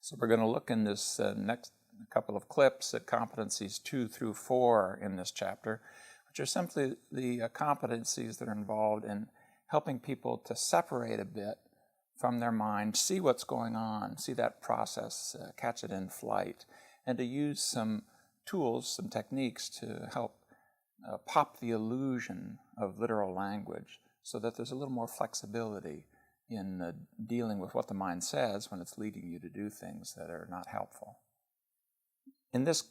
So we're going to look in this next couple of clips at competencies 2 through 4 in this chapter, which are simply the competencies that are involved in helping people to separate a bit from their mind, see what's going on, see that process, catch it in flight, and to use some tools, some techniques to help pop the illusion of literal language so that there's a little more flexibility in dealing with what the mind says when it's leading you to do things that are not helpful. In this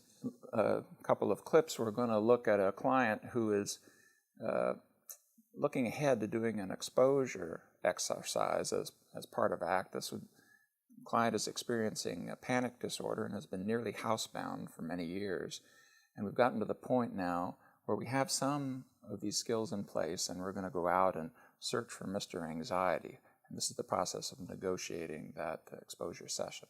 couple of clips, we're going to look at a client who is looking ahead to doing an exposure exercise as part of ACT. This client is experiencing a panic disorder and has been nearly housebound for many years. And we've gotten to the point now where we have some of these skills in place, and we're going to go out and search for Mr. Anxiety. And this is the process of negotiating that exposure session.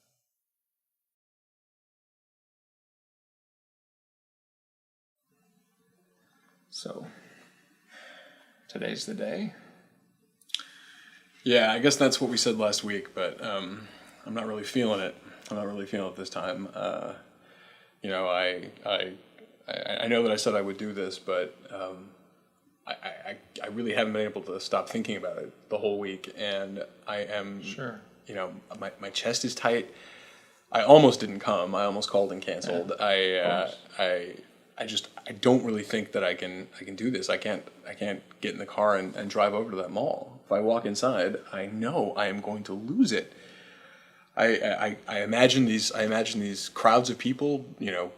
So, today's the day. Yeah, I guess that's what we said last week, but I'm not really feeling it. I'm not really feeling it this time. I know that I said I would do this, but I really haven't been able to stop thinking about it the whole week, and I am, my chest is tight. I almost didn't come. I almost called and canceled. Yeah, I don't really think that I can do this. I can't get in the car and drive over to that mall. If I walk inside, I know I am going to lose it. I imagine these crowds of people,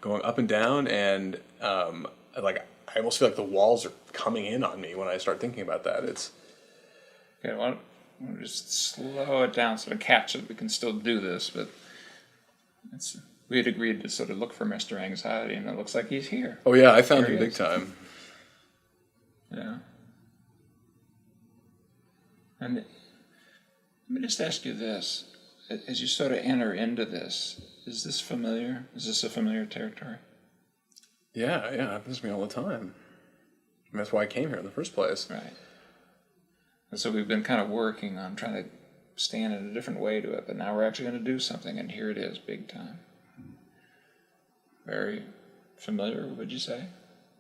going up and down, and I almost feel like the walls are coming in on me when I start thinking about that. It's okay. Well, we'll just slow it down so to catch it. We can still do this, but we had agreed to sort of look for Mr. Anxiety, and it looks like he's here. Oh yeah, I found him big time. Yeah. And let me just ask you this. As you sort of enter into this, is this familiar? Is this a familiar territory? Yeah, it happens to me all the time. And that's why I came here in the first place. Right. And so we've been kind of working on trying to stand in a different way to it, but now we're actually going to do something, and here it is, big time. Very familiar, would you say?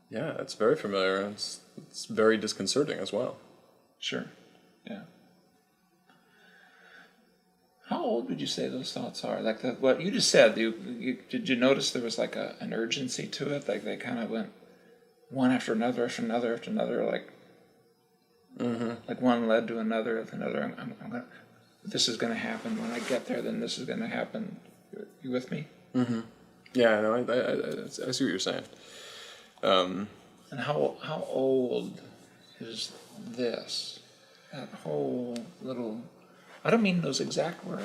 Yeah, it's very familiar. It's very disconcerting as well. Sure, yeah. How old would you say those thoughts are? Like what you just said, did you notice there was like an urgency to it? Like they kind of went one after another, after another, after another, like like one led to another, after another. This is going to happen. When I get there, then this is going to happen. You with me? Mm-hmm. Yeah, no, I see what you're saying. And how old is this? That whole little... I don't mean those exact words.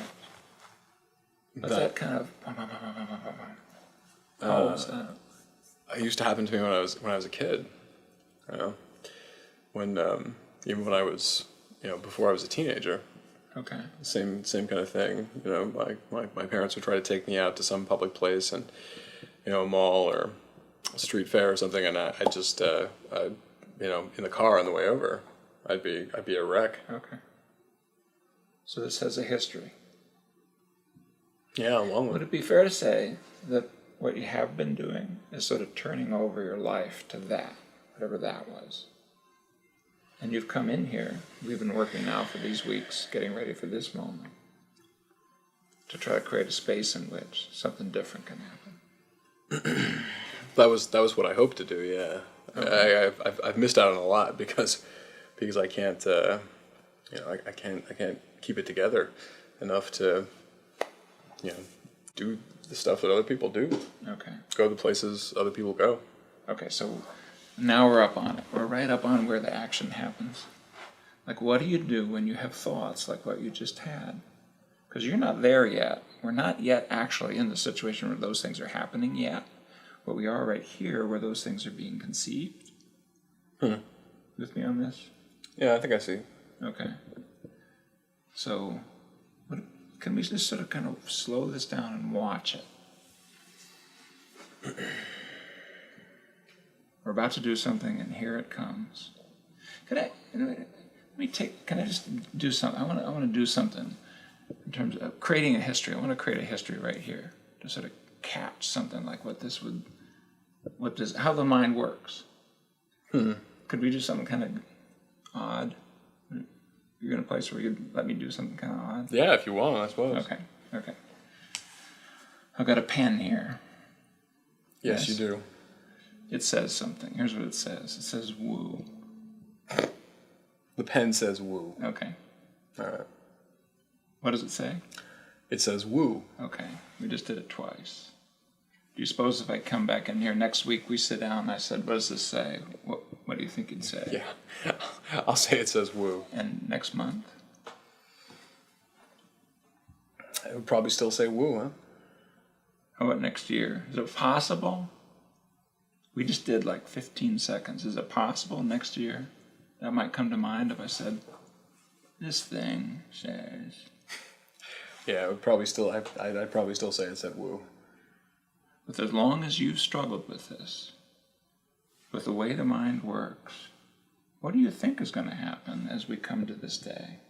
But that kind of... How old is that? It used to happen to me when I was a kid. Even when I was, before I was a teenager. Okay. Same kind of thing. My parents would try to take me out to some public place, and a mall or a street fair or something, and I just in the car on the way over, I'd be a wreck. Okay. So this has a history. Yeah, a long one. Would it be fair to say that what you have been doing is sort of turning over your life to that, whatever that was? And you've come in here, we've been working now for these weeks, getting ready for this moment, to try to create a space in which something different can happen. That was what I hoped to do, yeah. Okay. I've missed out on a lot because I can't, I can't keep it together enough to, do the stuff that other people do. Okay. Go the places other people go. Okay, so now we're up on it. We're right up on where the action happens. Like, what do you do when you have thoughts like what you just had? Because you're not there yet. We're not yet actually in the situation where those things are happening yet. But we are right here where those things are being conceived. With me on this? Yeah, I think I see. Okay. So, can we just sort of kind of slow this down and watch it? We're about to do something, and here it comes. Can I just do something? I want to do something in terms of creating a history. I want to create a history right here to sort of catch something like how the mind works. Could we do something kind of odd? You're in a place where you'd let me do something kind of odd? Yeah, if you want, I suppose. Okay. I've got a pen here. Yes, you do. It says something. Here's what it says. It says woo. The pen says woo. Okay. All right. What does it say? It says woo. Okay. We just did it twice. Do you suppose if I come back in here next week, we sit down and I said, what does this say? What do you think it'd say? Yeah. I'll say it says woo. And next month? It would probably still say woo, huh? How about next year? Is it possible? We just did like 15 seconds. Is it possible next year that might come to mind if I said, this thing says... Yeah, it would probably still. I'd probably still say it said woo. But as long as you've struggled with this, with the way the mind works, what do you think is going to happen as we come to this day?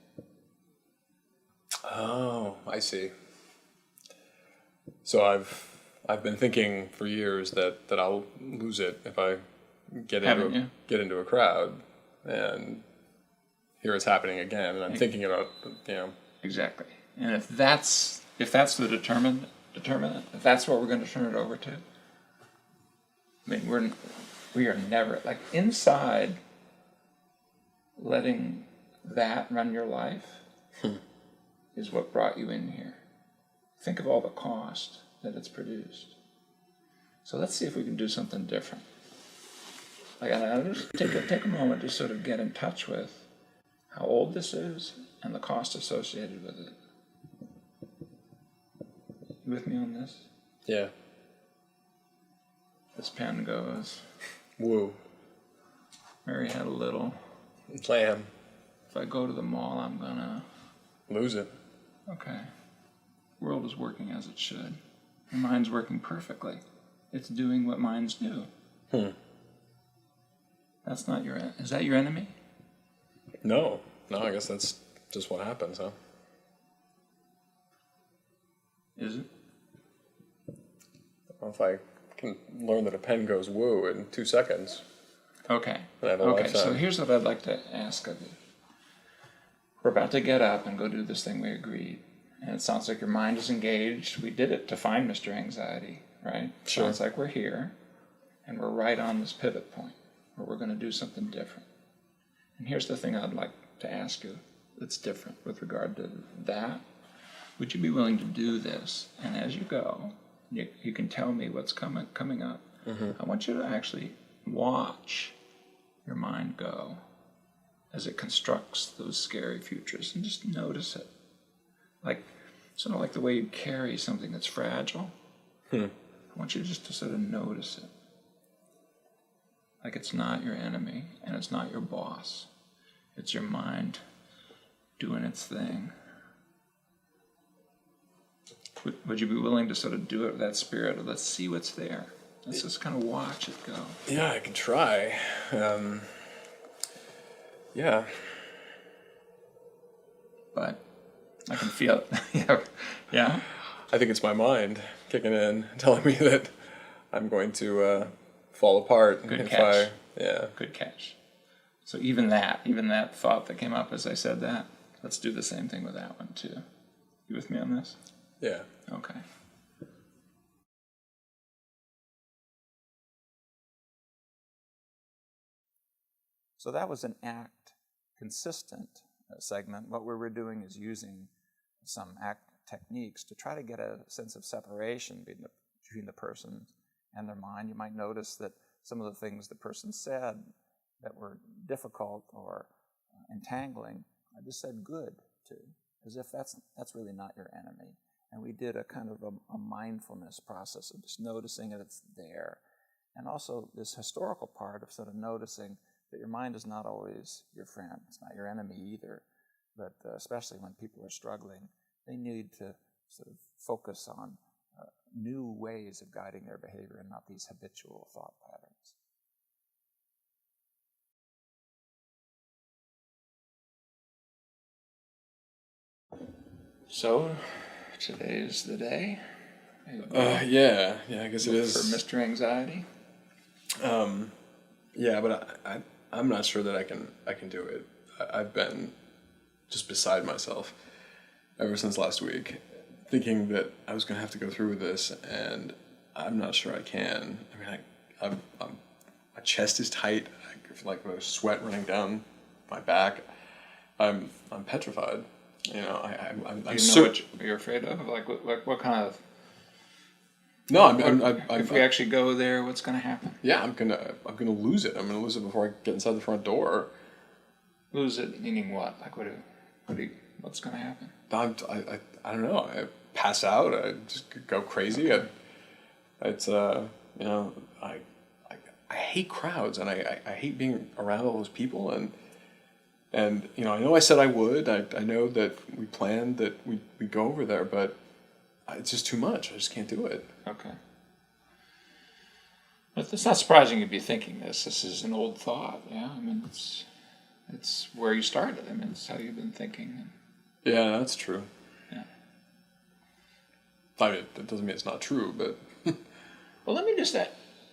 Oh, I see. So I've been thinking for years that I'll lose it if I get into a crowd, and here it's happening again, and I'm thinking about Exactly. And if that's the determinant, if that's what we're going to turn it over to, I mean, we are never, like, inside letting that run your life is what brought you in here. Think of all the cost that it's produced. So let's see if we can do something different. Like, I'll just take a moment to sort of get in touch with how old this is and the cost associated with it. You with me on this? Yeah. This pen goes. Woo. Mary had a little. Lamb. If I go to the mall, I'm gonna lose it. Okay. The world is working as it should. Your mind's working perfectly. It's doing what minds do. That's not is that your enemy? No, I guess that's just what happens, huh? Is it? Well, if I can learn that a pen goes woo in 2 seconds. Okay. Then I have a lifetime. So here's what I'd like to ask of you. We're about to get up and go do this thing we agreed. And it sounds like your mind is engaged. We did it to find Mr. Anxiety, right? Sure. Sounds like we're here, and we're right on this pivot point where we're going to do something different. And here's the thing I'd like to ask you that's different with regard to that. Would you be willing to do this? And as you go, you can tell me what's coming up. I want you to actually watch your mind go as it constructs those scary futures, and just notice it. Like, sort of like the way you carry something that's fragile. I want you just to sort of notice it. Like it's not your enemy, and it's not your boss. It's your mind doing its thing. Would you be willing to sort of do it with that spirit of let's see what's there? Let's just kind of watch it go. Yeah, I can try. Yeah. But I can feel it. Yeah? I think it's my mind kicking in, telling me that I'm going to fall apart. Good catch. Yeah. Good catch. So even that thought that came up as I said that, let's do the same thing with that one too. You with me on this? Yeah. Okay. So that was an ACT consistent segment. What we were doing is using some ACT techniques to try to get a sense of separation between the person and their mind. You might notice that some of the things the person said that were difficult or entangling, I just said good to, as if that's really not your enemy. And we did a kind of a mindfulness process of just noticing that it's there. And also this historical part of sort of noticing that your mind is not always your friend. It's not your enemy either. But especially when people are struggling, they need to sort of focus on new ways of guiding their behavior and not these habitual thought patterns. So, today's the day. Yeah, I guess it is. For Mr. Anxiety. Yeah, but I'm not sure that I can do it. I've been just beside myself ever since last week, thinking that I was going to have to go through with this, and I'm not sure I can. I mean, I'm my chest is tight. I feel like there's sweat running down my back. I'm petrified. You know, I'm Do you know what you're afraid of? Like what kind of? No, if we actually go there, what's going to happen? Yeah, I'm gonna lose it. I'm gonna lose it before I get inside the front door. Lose it meaning what? Like what's going to happen? I don't know. I pass out. I just go crazy. Okay. You know, I hate crowds, and I hate being around all those people, and you know I said I would. I know that we planned that we go over there, but it's just too much. I just can't do it. Okay. But it's not surprising you'd be thinking this. This is an old thought. Yeah, I mean it's where you started. I mean it's how you've been thinking. Yeah, that's true. Yeah. I mean, that doesn't mean it's not true, but. Well, let me just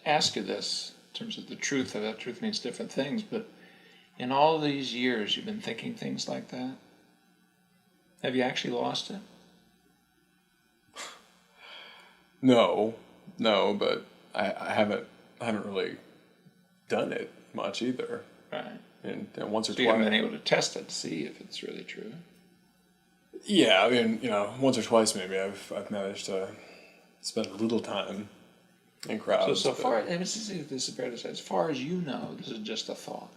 ask you this in terms of the truth of that. Truth means different things, but in all these years you've been thinking things like that. Have you actually lost it? No, but I haven't really done it much either. Right. And once or so twice. You haven't been able to test it to see if it's really true. Yeah, I mean, you know, once or twice maybe I've managed to spend a little time in crowds. So far, this is fair to say, as far as you know, this is just a thought.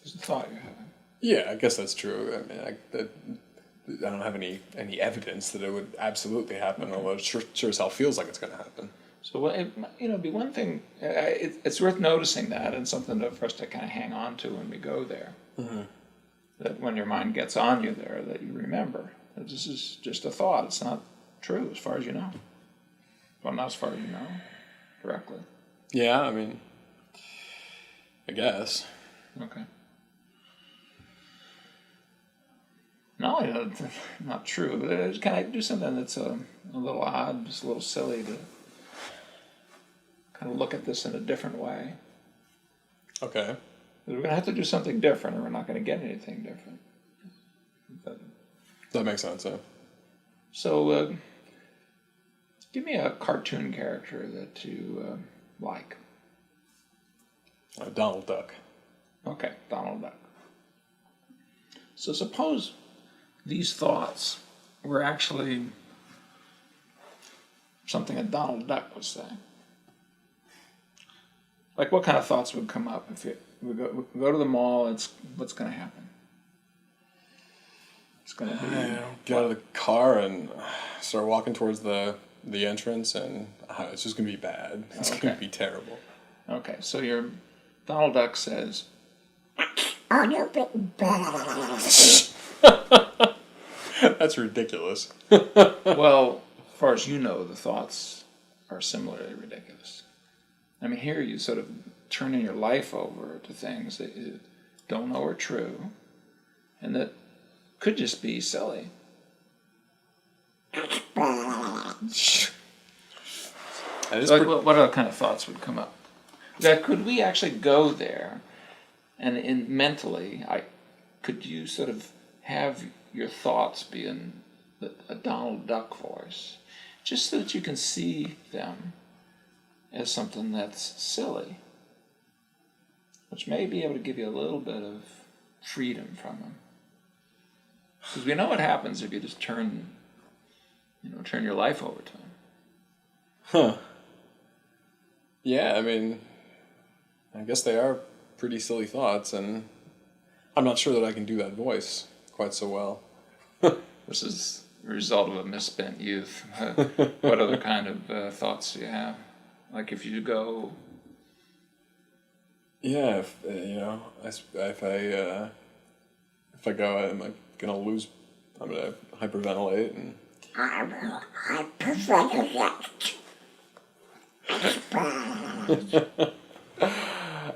It's a thought you're having. Yeah, I guess that's true. I mean, I don't have any evidence that it would absolutely happen, although it sure as hell feels like it's going to happen. So, be one thing, it's worth noticing that, and something for us to kind of hang on to when we go there. Mm-hmm. That when your mind gets on you there, that you remember that this is just a thought. It's not true as far as you know. Well, not as far as you know, directly. Yeah, I mean, I guess. Okay. No, not true, but can I do something that's a little odd, just a little silly to kind of look at this in a different way? Okay. We're going to have to do something different, or we're not going to get anything different. That makes sense, yeah. So, give me a cartoon character that you like. Donald Duck. Okay, Donald Duck. So suppose these thoughts were actually something that Donald Duck would say. Like, what kind of thoughts would come up if we go to the mall? What's going to happen? It's going to be get out of the car and start walking towards the entrance, and it's just going to be bad. It's going to be terrible. Okay, so your Donald Duck says, That's ridiculous. well, as far as you know, the thoughts are similarly ridiculous. I mean, here you sort of turning your life over to things that you don't know are true, and that could just be silly. What other kind of thoughts would come up? That could we actually go there, and mentally, could you sort of have your thoughts be in a Donald Duck voice, just so that you can see them as something that's silly, which may be able to give you a little bit of freedom from them. Because we know what happens if you just turn your life over to them. Huh. Yeah, I mean, I guess they are pretty silly thoughts, and I'm not sure that I can do that voice quite so well. This is a result of a misspent youth. What other kind of thoughts do you have? Like if you go... Yeah, if I go, I'm gonna lose. I'm gonna hyperventilate and. I will hyperventilate.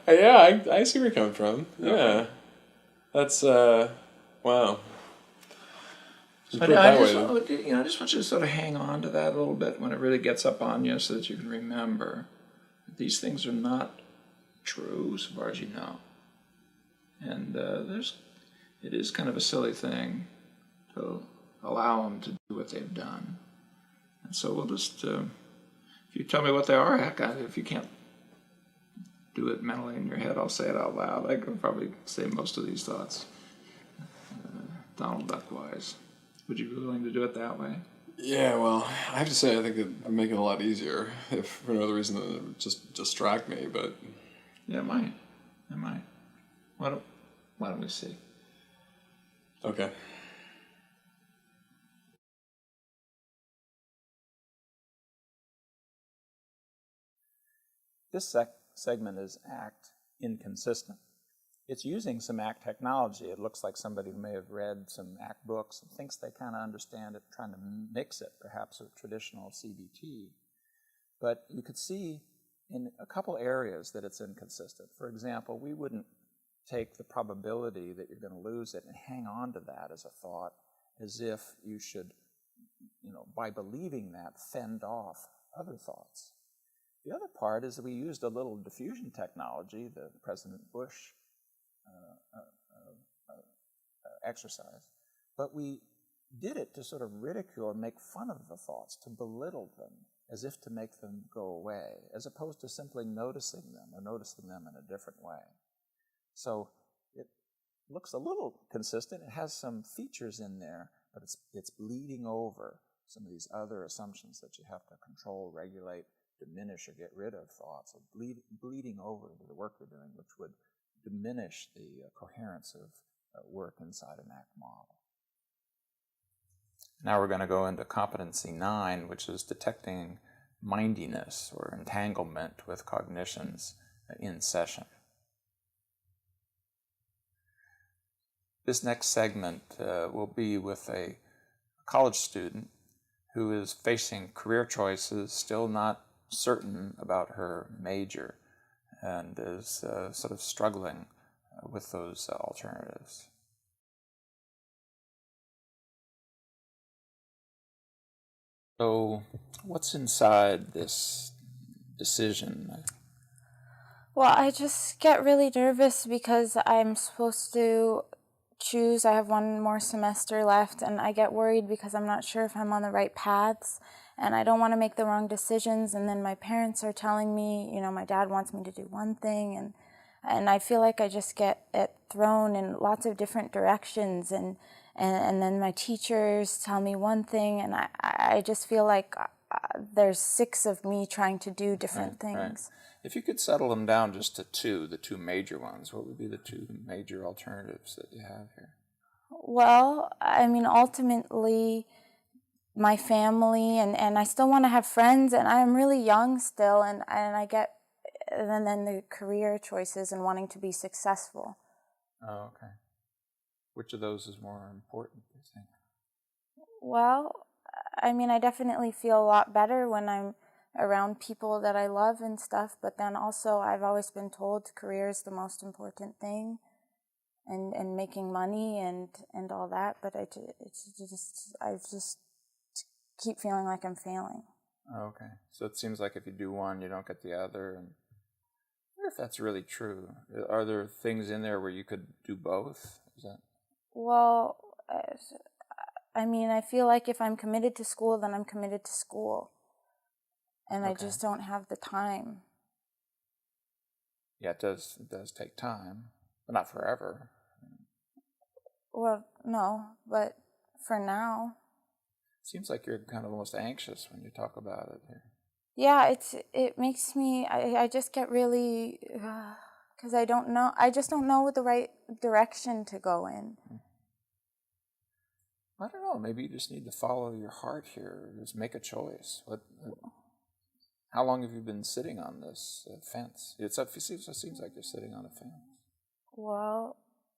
Yeah, I see where you're coming from. Okay. Yeah, that's wow. Just put it that way. I just want you to sort of hang on to that a little bit when it really gets up on you, so that you can remember that these things are not true, so far as you know. And it is kind of a silly thing to allow them to do what they've done. And so we'll just, if you tell me what they are, heck, if you can't do it mentally in your head, I'll say it out loud. I can probably say most of these thoughts, Donald Duck-wise. Would you be willing to do it that way? Yeah, well, I have to say, I think it would make it a lot easier, if for no other reason than it would just distract me, but... Yeah, it might. It might. Why don't we see? Okay. This segment is ACT inconsistent. It's using some ACT technology. It looks like somebody who may have read some ACT books and thinks they kind of understand it, trying to mix it perhaps with traditional CBT. But you could see in a couple areas that it's inconsistent. For example, we wouldn't take the probability that you're going to lose it and hang on to that as a thought, as if you should, by believing that, fend off other thoughts. The other part is that we used a little diffusion technology, the President Bush exercise, but we did it to sort of ridicule or make fun of the thoughts, to belittle them, as if to make them go away, as opposed to simply noticing them or noticing them in a different way. So it looks a little consistent. It has some features in there, but it's bleeding over some of these other assumptions that you have to control, regulate, diminish, or get rid of thoughts, or bleeding over into the work we're doing, which would diminish the coherence of work inside an ACT model. Now we're going to go into competency 9, which is detecting mindiness or entanglement with cognitions in session. This next segment will be with a college student who is facing career choices, still not certain about her major, and is sort of struggling with those alternatives. So, what's inside this decision? Well, I just get really nervous because I'm supposed to choose. I have one more semester left, and I get worried because I'm not sure if I'm on the right paths, and I don't want to make the wrong decisions. And then my parents are telling me, my dad wants me to do one thing, and I feel like I just get it thrown in lots of different directions, and then my teachers tell me one thing, and I just feel like there's 6 of me trying to do different things. Right. If you could settle them down just to the 2 major ones, what would be the 2 major alternatives that you have here? Well, I mean, ultimately, my family, and I still want to have friends, and I'm really young still, and I get, and then the career choices and wanting to be successful. Oh, okay. Which of those is more important, do you think? Well, I mean, I definitely feel a lot better when I'm around people that I love and stuff, but then also I've always been told career is the most important thing, and making money and all that, but I just keep feeling like I'm failing. Oh, okay. So it seems like if you do one, you don't get the other, and I wonder if that's really true. Are there things in there where you could do both? Is that... Well, I mean, I feel like if I'm committed to school, then I'm committed to school. And okay. I just don't have the time. Yeah, it does take time, but not forever. Well, no, but for now. Seems like you're kind of almost anxious when you talk about it here. Yeah, it makes me, I just get really, because I just don't know the right direction to go in. I don't know, maybe you just need to follow your heart here, just make a choice. How long have you been sitting on this fence? It seems like you're sitting on a fence. Well,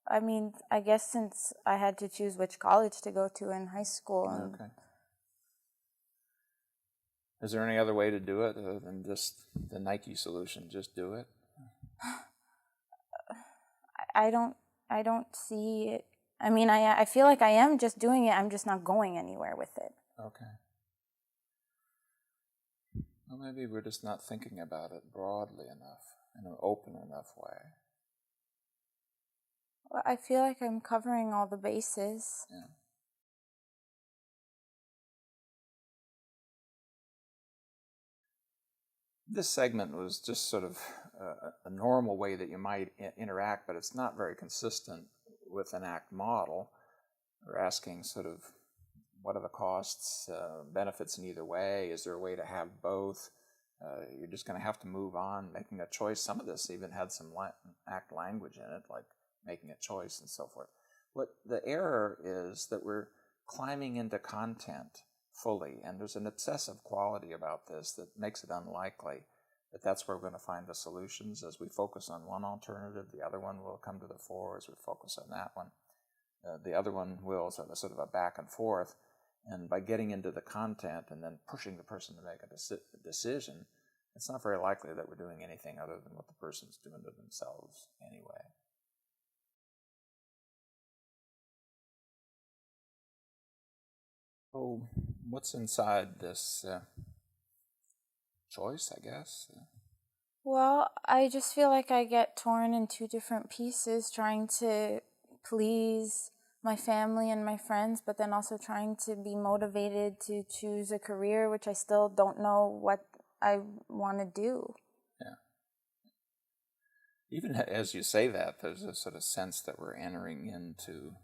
I mean, I guess since I had to choose which college to go to in high school. Okay. Is there any other way to do it other than just the Nike solution? Just do it? I don't see it I mean, I feel like I am just doing it. I'm just not going anywhere with it. Okay. Well, maybe we're just not thinking about it broadly enough, in an open enough way. Well, I feel like I'm covering all the bases. Yeah. This segment was just sort of a normal way that you might interact, but it's not very consistent with an ACT model. We're asking sort of, what are the costs, benefits in either way? Is there a way to have both? You're just going to have to move on, making a choice. Some of this even had some ACT language in it, like making a choice and so forth. What the error is that we're climbing into content fully, and there's an obsessive quality about this that makes it unlikely that that's where we're going to find the solutions. As we focus on one alternative, the other one will come to the fore. As we focus on that one, the other one will, so sort of a back and forth. And by getting into the content and then pushing the person to make a decision, it's not very likely that we're doing anything other than what the person's doing to themselves anyway. So what's inside this choice, I guess? Well, I just feel like I get torn in two different pieces, trying to please my family and my friends, but then also trying to be motivated to choose a career, which I still don't know what I want to do. Yeah. Even as you say that, there's a sort of sense that we're entering into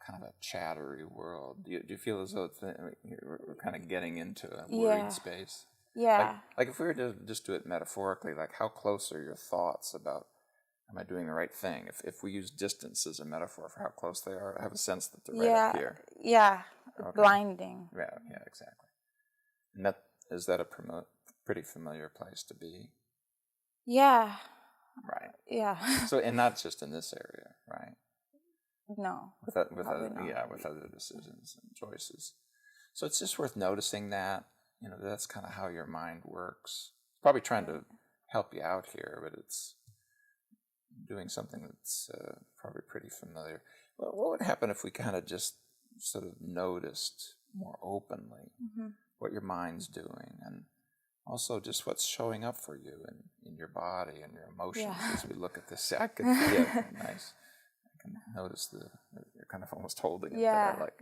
kind of a chattery world. Do you feel as though we're kind of getting into a worried space? Yeah. Like if we were to just do it metaphorically, like how close are your thoughts about, am I doing the right thing? If we use distance as a metaphor for how close they are, I have a sense that they're right up here. Yeah, Okay. blinding. Yeah, exactly. And is that a pretty familiar place to be? Yeah. Right. Yeah. So, and not just in this area, right? No. With other decisions and choices. So it's just worth noticing that, that's kind of how your mind works. It's probably trying to help you out here, but it's doing something that's probably pretty familiar. Well, what would happen if we kind of just sort of noticed more openly what your mind's doing, and also just what's showing up for you in your body and your emotions as we look at this? I could, nice. I can notice you're kind of almost holding it there,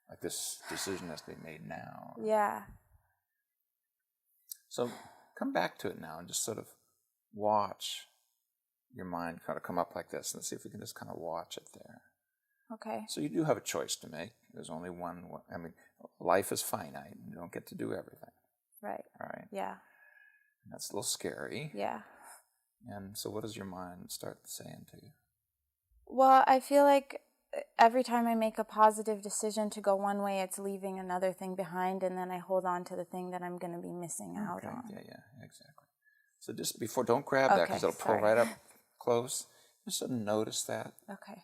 like this decision has to be made now. Yeah. So come back to it now and just sort of watch your mind kind of come up like this, and see if we can just kind of watch it there. Okay. So you do have a choice to make. There's only one. I mean, life is finite. You don't get to do everything. Right. All right. Yeah. And that's a little scary. Yeah. And so what does your mind start saying to you? Well, I feel like every time I make a positive decision to go one way, it's leaving another thing behind, and then I hold on to the thing that I'm going to be missing out on. Yeah, exactly. So just before, don't grab that, because it'll pull right up close. Just sort of notice that. Okay.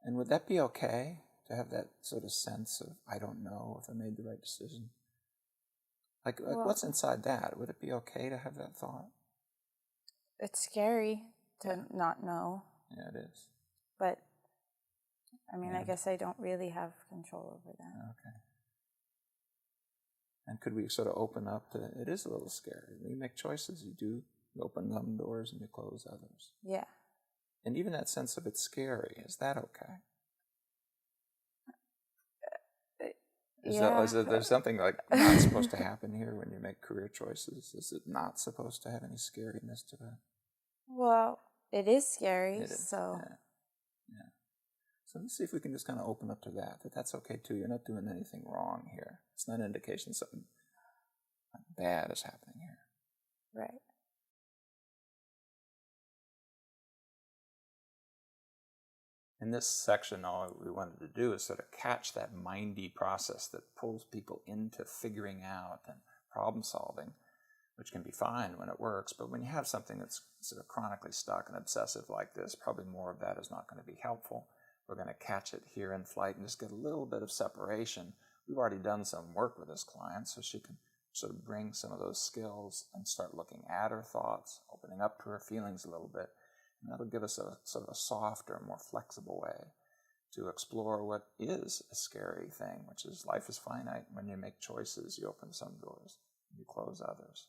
And would that be okay to have that sort of sense of, I don't know if I made the right decision? Like what's inside that? Would it be okay to have that thought? It's scary to not know. Yeah, it is. But, I mean, I guess I don't really have control over that. Okay. And could we sort of open up to, it is a little scary. When you make choices, you open some doors and you close others. Yeah. And even that sense of it's scary, is that okay? Is there something like not supposed to happen here when you make career choices? Is it not supposed to have any scariness to it? Well, it is scary, It is. so... Yeah. So let's see if we can just kind of open up to that's okay too. You're not doing anything wrong here. It's not an indication something bad is happening here. Right. In this section, all we wanted to do is sort of catch that mindy process that pulls people into figuring out and problem solving, which can be fine when it works, but when you have something that's sort of chronically stuck and obsessive like this, probably more of that is not going to be helpful. We're going to catch it here in flight and just get a little bit of separation. We've already done some work with this client, so she can sort of bring some of those skills and start looking at her thoughts, opening up to her feelings a little bit, And that'll give us a sort of a softer, more flexible way to explore what is a scary thing, which is life is finite. When you make choices, you open some doors, you close others.